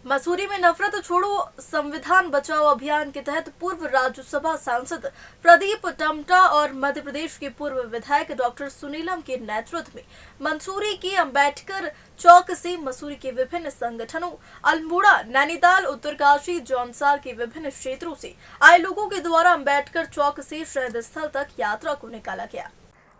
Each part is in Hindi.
मसूरी में नफरत छोड़ो संविधान बचाओ अभियान के तहत पूर्व राज्यसभा सांसद प्रदीप टमटा और मध्य प्रदेश के पूर्व विधायक डॉक्टर सुनीलम के नेतृत्व में मंसूरी की अंबेडकर चौक से मसूरी के विभिन्न संगठनों, अल्मोड़ा, नैनीताल, उत्तरकाशी, जौनसार के विभिन्न क्षेत्रों से आए लोगों के द्वारा अंबेडकर चौक से शहीद स्थल तक यात्रा को निकाला गया।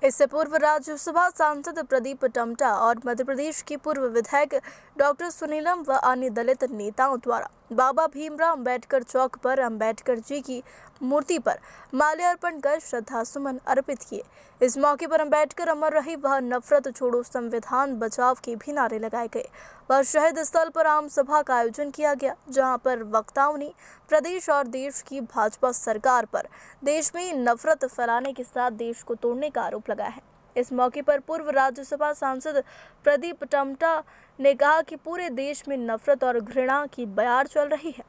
इससे पूर्व राज्यसभा सांसद प्रदीप टमटा और मध्य प्रदेश के पूर्व विधायक डॉक्टर सुनीलम व अन्य दलित नेताओं द्वारा बाबा भीमराव अंबेडकर चौक पर अंबेडकर जी की मूर्ति पर माल्यार्पण कर श्रद्धासुमन अर्पित किए। इस मौके पर अंबेडकर अमर रहे वह नफरत छोड़ो संविधान बचाव के भी नारे लगाए गए। वह शहीद स्थल पर आम सभा का आयोजन किया गया, जहां पर वक्ताओं ने प्रदेश और देश की भाजपा सरकार पर देश में नफरत फैलाने के साथ देश को तोड़ने का आरोप लगाया है। इस मौके पर पूर्व राज्यसभा सांसद प्रदीप टमटा ने कहा कि पूरे देश में नफरत और घृणा की बयार चल रही है,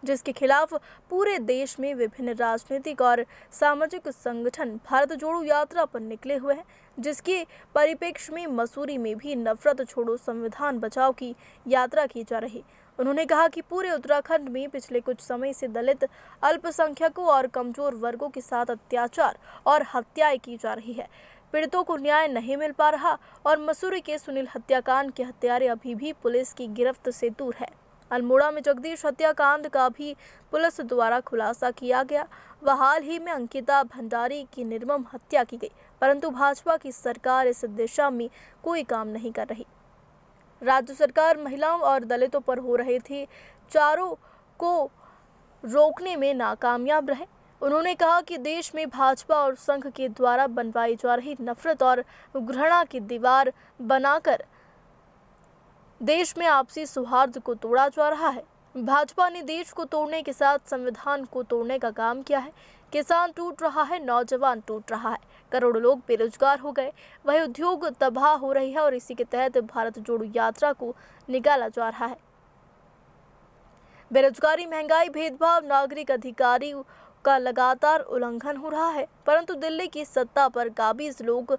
जिसके खिलाफ पूरे देश में विभिन्न राजनीतिक और सामाजिक संगठन भारत जोड़ो यात्रा पर निकले हुए हैं, जिसके परिप्रेक्ष्य में मसूरी में भी नफरत छोड़ो संविधान बचाओ की यात्रा की जा रही। उन्होंने कहा कि पूरे उत्तराखंड में पिछले कुछ समय से दलित, अल्पसंख्यकों और कमजोर वर्गों के साथ अत्याचार और हत्याएं की जा रही है। पीड़ितों को न्याय नहीं मिल पा रहा और मसूरी के सुनील हत्याकांड के हत्यारे अभी भी पुलिस की गिरफ्त से दूर है। अल्मोड़ा में जगदीश हत्याकांड का भी पुलिस द्वारा खुलासा किया गया। वह हाल ही में अंकिता भंडारी की निर्मम हत्या की गई, परंतु भाजपा की सरकार इस दिशा में कोई काम नहीं कर रही। राज्य सरकार महिलाओं और दलितों पर हो रहे थे चारों को रोकने में नाकामयाब रहे। उन्होंने कहा कि देश में भाजपा और संघ के द्वारा बनवाई जा रही नफरत और घृणा की दीवार बनाकर देश में आपसी सौहार्द को तोड़ा जा रहा है। भाजपा ने देश को तोड़ने के साथ संविधान को तोड़ने का काम किया है। किसान टूट रहा है, नौजवान टूट रहा है, करोड़ों लोग बेरोजगार हो गए, वही उद्योग तबाह हो रही है और इसी के तहत भारत जोड़ो यात्रा को निकाला जा रहा है। बेरोजगारी, महंगाई, भेदभाव, नागरिक अधिकारों का लगातार उल्लंघन हो रहा है, परंतु दिल्ली की सत्ता पर काबिज लोग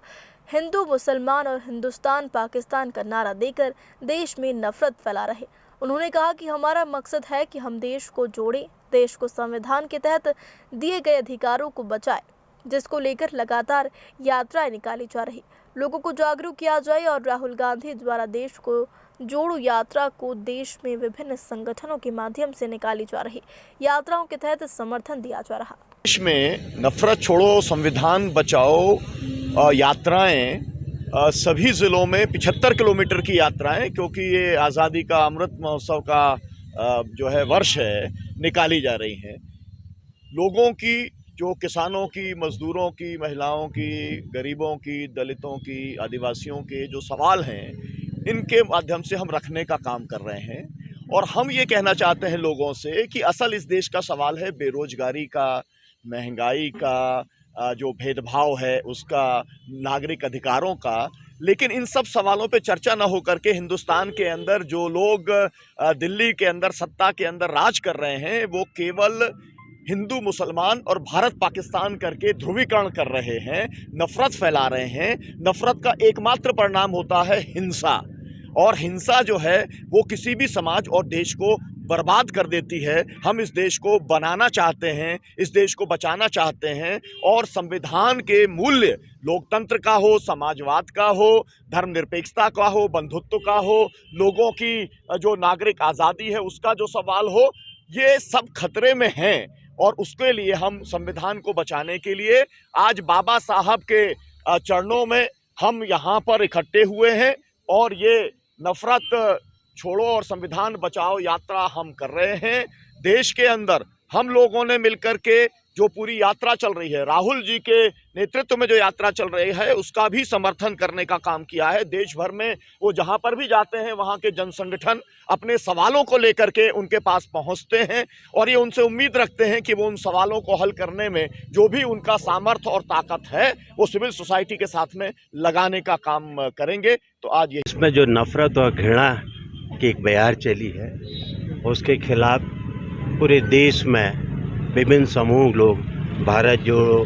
हिंदू, मुसलमान और हिंदुस्तान पाकिस्तान का नारा देकर देश में नफरत फैला रहे। उन्होंने कहा कि हमारा मकसद है कि हम देश को जोड़ें, देश को संविधान के तहत दिए गए अधिकारों को बचाएं, जिसको लेकर लगातार यात्राएं निकाली जा रही, लोगों को जागरूक किया जाए और राहुल गांधी द्वारा देश को जोड़ो यात्रा को देश में विभिन्न संगठनों के माध्यम से निकाली जा रही यात्राओं के तहत समर्थन दिया जा रहा। देश में नफरत छोड़ो संविधान बचाओ यात्राएं सभी ज़िलों में 75 किलोमीटर की यात्राएं, क्योंकि ये आज़ादी का अमृत महोत्सव का जो है वर्ष है, निकाली जा रही हैं। लोगों की, जो किसानों की, मज़दूरों की, महिलाओं की, गरीबों की, दलितों की, आदिवासियों के जो सवाल हैं, इनके माध्यम से हम रखने का काम कर रहे हैं। और हम ये कहना चाहते हैं लोगों से कि असल इस देश का सवाल है बेरोजगारी का, महंगाई का, जो भेदभाव है उसका, नागरिक अधिकारों का। लेकिन इन सब सवालों पे चर्चा न हो करके हिंदुस्तान के अंदर जो लोग दिल्ली के अंदर सत्ता के अंदर राज कर रहे हैं, वो केवल हिंदू, मुसलमान और भारत पाकिस्तान करके ध्रुवीकरण कर रहे हैं, नफरत फैला रहे हैं। नफरत का एकमात्र परिणाम होता है हिंसा, और हिंसा जो है वो किसी भी समाज और देश को बर्बाद कर देती है। हम इस देश को बनाना चाहते हैं, इस देश को बचाना चाहते हैं, और संविधान के मूल्य लोकतंत्र का हो, समाजवाद का हो, धर्मनिरपेक्षता का हो, बंधुत्व का हो, लोगों की जो नागरिक आज़ादी है उसका जो सवाल हो, ये सब खतरे में हैं। और उसके लिए हम संविधान को बचाने के लिए आज बाबा साहब के चरणों में हम यहाँ पर इकट्ठे हुए हैं, और ये नफरत छोड़ो और संविधान बचाओ यात्रा हम कर रहे हैं। देश के अंदर हम लोगों ने मिलकर के जो पूरी यात्रा चल रही है, राहुल जी के नेतृत्व में जो यात्रा चल रही है, उसका भी समर्थन करने का काम किया है। देश भर में वो जहां पर भी जाते हैं वहां के जन संगठन अपने सवालों को लेकर के उनके पास पहुंचते हैं, और ये उनसे उम्मीद रखते हैं कि वो उन सवालों को हल करने में जो भी उनका सामर्थ्य और ताकत है वो सिविल सोसाइटी के साथ में लगाने का काम करेंगे। तो आज ये इसमें जो नफरत और घृणा की एक बयार चली है, उसके खिलाफ पूरे देश में विभिन्न समूह लोग भारत जोड़ो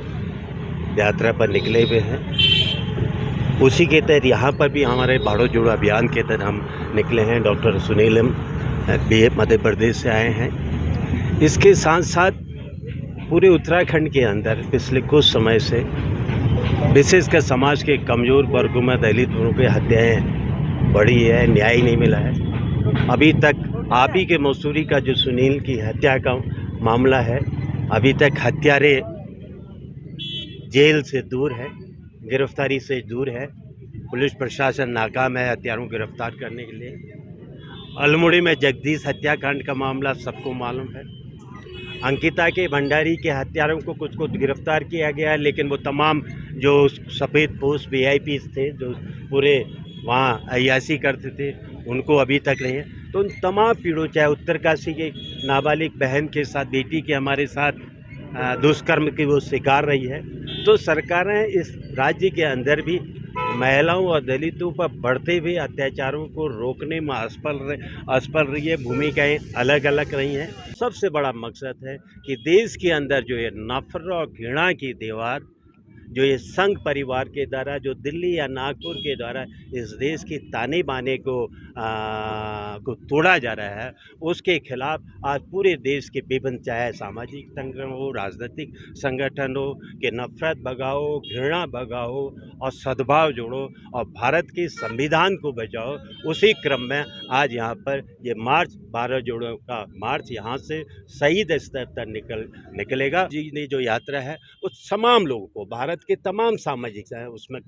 यात्रा पर निकले हुए हैं। उसी के तहत यहाँ पर भी हमारे भारत जोड़ो अभियान के तहत हम निकले हैं। डॉक्टर सुनीलम मध्य प्रदेश से आए हैं। इसके साथ साथ पूरे उत्तराखंड के अंदर पिछले कुछ समय से विशेषकर समाज के कमज़ोर वर्गों में दलित वर्गों की हत्याएं बढ़ी है, न्याय नहीं मिला है। अभी तक आप ही के मसूरी का जो सुनील की हत्या का मामला है, अभी तक हत्यारे जेल से दूर है, गिरफ्तारी से दूर है। पुलिस प्रशासन नाकाम है हत्यारों को गिरफ्तार करने के लिए। अल्मोड़ी में जगदीश हत्याकांड का मामला सबको मालूम है। अंकिता के भंडारी के हत्यारों को कुछ को गिरफ्तार किया गया है, लेकिन वो तमाम जो सफ़ेद पोस्ट VIP थे, जो पूरे वहाँ अय्याशी करते थे, उनको अभी तक नहीं है। तो उन तमाम पीड़ों, चाहे उत्तरकाशी के नाबालिग बहन के साथ, बेटी के हमारे साथ दुष्कर्म की वो शिकार रही है, तो सरकारें इस राज्य के अंदर भी महिलाओं और दलितों पर बढ़ते हुए अत्याचारों को रोकने में असफल रही है। भूमिकाएं अलग अलग रही हैं। सबसे बड़ा मकसद है कि देश के अंदर जो ये नफरत और घृणा की दीवार, जो ये संघ परिवार के द्वारा, जो दिल्ली या नागपुर के द्वारा इस देश की ताने बाने को तोड़ा जा रहा है, उसके खिलाफ आज पूरे देश के विभिन्न, चाहे सामाजिक संगठन हो, राजनीतिक संगठन हो, कि नफरत भगाओ, घृणा भगाओ और सद्भाव जोड़ो और भारत के संविधान को बचाओ। उसी क्रम में आज यहाँ पर ये मार्च, 12 जोड़ों का मार्च यहाँ से शहीद स्तर तक निकलेगा। जी ने जो यात्रा है उस तमाम लोगों को, भारत के तमाम सामाजिक है, उसमें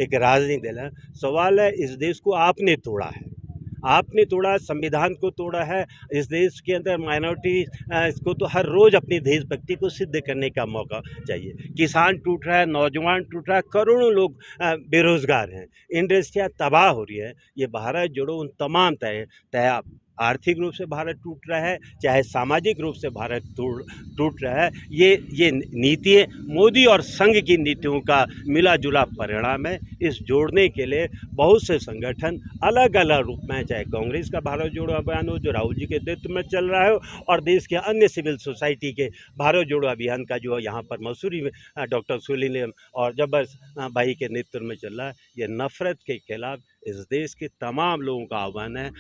एक राजनीति दल है। सवाल है, इस देश को आपने तोड़ा है, आपने तोड़ा, संविधान को तोड़ा है। इस देश के अंदर माइनॉरिटी इसको तो हर रोज़ अपनी देशभक्ति को सिद्ध करने का मौका चाहिए। किसान टूट रहा है, नौजवान टूट रहा है, करोड़ों लोग बेरोजगार हैं, इंडस्ट्रियाँ तबाह हो रही है। ये भारत जोड़ो उन तमाम तय आर्थिक रूप से भारत टूट रहा है, चाहे सामाजिक रूप से भारत टूट रहा है। ये नीतियाँ मोदी और संघ की नीतियों का मिला जुला परिणाम है। इस जोड़ने के लिए बहुत से संगठन अलग अलग रूप में, चाहे कांग्रेस का भारत जोड़ो अभियान हो जो राहुल जी के नेतृत्व में चल रहा हो, और देश के अन्य सिविल सोसाइटी के भारत जोड़ो अभियान का जो यहाँ पर मसूरी में डॉक्टर सुनील और जब्बर भाई के नेतृत्व में चल रहा है। ये नफरत के खिलाफ इस देश के तमाम लोगों का आह्वान है।